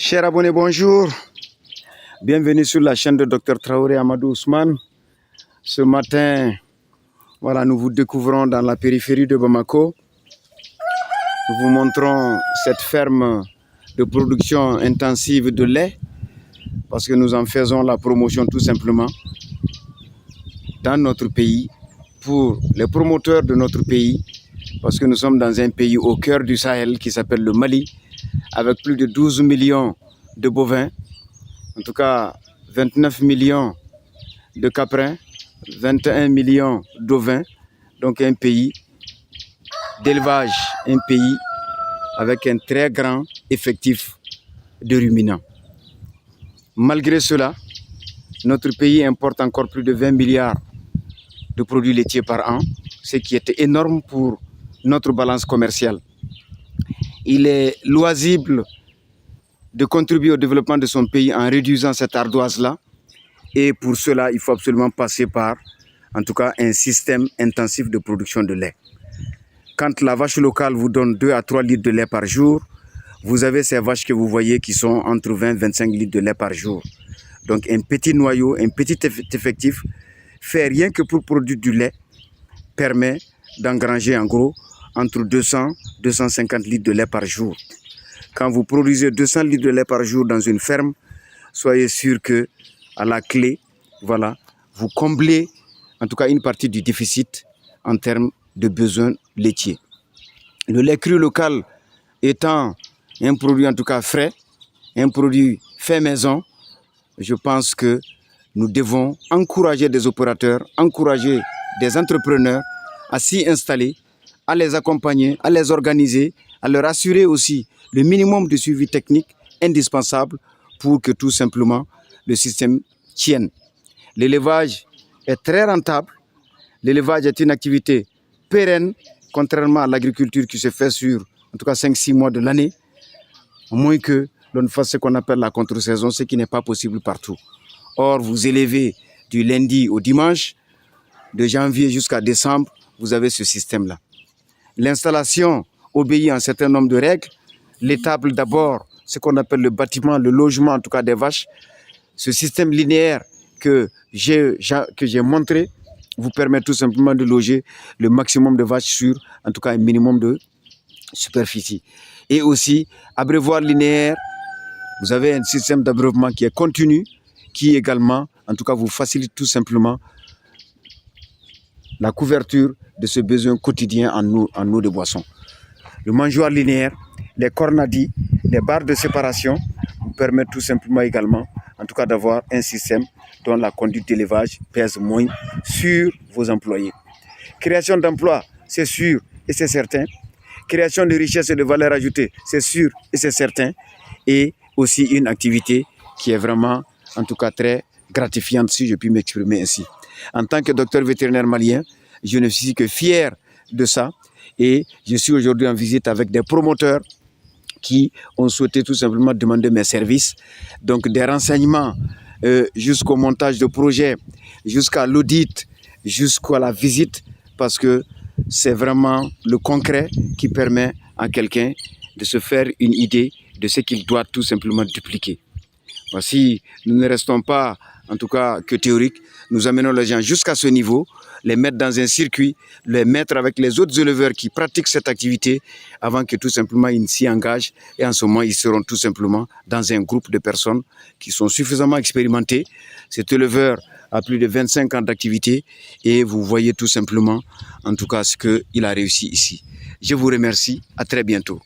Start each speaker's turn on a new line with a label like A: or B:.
A: Chers abonnés, bonjour. Bienvenue sur la chaîne de Dr Traoré Amadou Ousmane. Ce matin, voilà, nous vous découvrons dans la périphérie de Bamako. Nous vous montrons cette ferme de production intensive de lait parce que nous en faisons la promotion tout simplement dans notre pays pour les promoteurs de notre pays parce que nous sommes dans un pays au cœur du Sahel qui s'appelle le Mali avec plus de 12 millions de bovins, en tout cas 29 millions de caprins, 21 millions d'ovins, donc un pays d'élevage, un pays avec un très grand effectif de ruminants. Malgré cela, notre pays importe encore plus de 20 milliards de produits laitiers par an, ce qui est énorme pour notre balance commerciale. Il est loisible de contribuer au développement de son pays en réduisant cette ardoise-là. Et pour cela, il faut absolument passer par, en tout cas, un système intensif de production de lait. Quand la vache locale vous donne 2 à 3 litres de lait par jour, vous avez ces vaches que vous voyez qui sont entre 20 et 25 litres de lait par jour. Donc un petit noyau, un petit effectif, fait rien que pour produire du lait, permet d'engranger en gros entre 200 et 250 litres de lait par jour. Quand vous produisez 200 litres de lait par jour dans une ferme, soyez sûr que à la clé, voilà, vous comblez en tout cas une partie du déficit en termes de besoins laitiers. Le lait cru local étant un produit en tout cas frais, un produit fait maison, je pense que nous devons encourager des opérateurs, encourager des entrepreneurs à s'y installer, à les accompagner, à les organiser, à leur assurer aussi le minimum de suivi technique indispensable pour que tout simplement le système tienne. L'élevage est très rentable. L'élevage est une activité pérenne, contrairement à l'agriculture qui se fait sur en tout cas 5-6 mois de l'année, au moins que l'on fasse ce qu'on appelle la contre-saison, ce qui n'est pas possible partout. Or, vous élevez du lundi au dimanche, de janvier jusqu'à décembre, vous avez ce système-là. L'installation obéit à un certain nombre de règles. L'étable d'abord, ce qu'on appelle le bâtiment, le logement en tout cas des vaches. Ce système linéaire que j'ai montré vous permet tout simplement de loger le maximum de vaches sur en tout cas un minimum de superficie. Et aussi, abreuvoir linéaire, vous avez un système d'abreuvement qui est continu, qui également, en tout cas, vous facilite tout simplement la couverture de ce besoin quotidien en eau de boisson. Le mangeoire linéaire, les cornadis, les barres de séparation vous permettent tout simplement également, en tout cas, d'avoir un système dont la conduite d'élevage pèse moins sur vos employés. Création d'emplois, c'est sûr et c'est certain. Création de richesse et de valeur ajoutée, c'est sûr et c'est certain. Et aussi une activité qui est vraiment, en tout cas, très gratifiante, si je puis m'exprimer ainsi. En tant que docteur vétérinaire malien, je ne suis que fier de ça. Et je suis aujourd'hui en visite avec des promoteurs qui ont souhaité tout simplement demander mes services. Donc des renseignements jusqu'au montage de projets, jusqu'à l'audit, jusqu'à la visite, parce que c'est vraiment le concret qui permet à quelqu'un de se faire une idée de ce qu'il doit tout simplement dupliquer. Voici, nous ne restons pas en tout cas que théoriques, nous amenons les gens jusqu'à ce niveau, les mettre dans un circuit, les mettre avec les autres éleveurs qui pratiquent cette activité avant que tout simplement ils s'y engagent. Et en ce moment, ils seront tout simplement dans un groupe de personnes qui sont suffisamment expérimentées. Cet éleveur a plus de 25 ans d'activité et vous voyez tout simplement en tout cas ce qu'il a réussi ici. Je vous remercie, à très bientôt.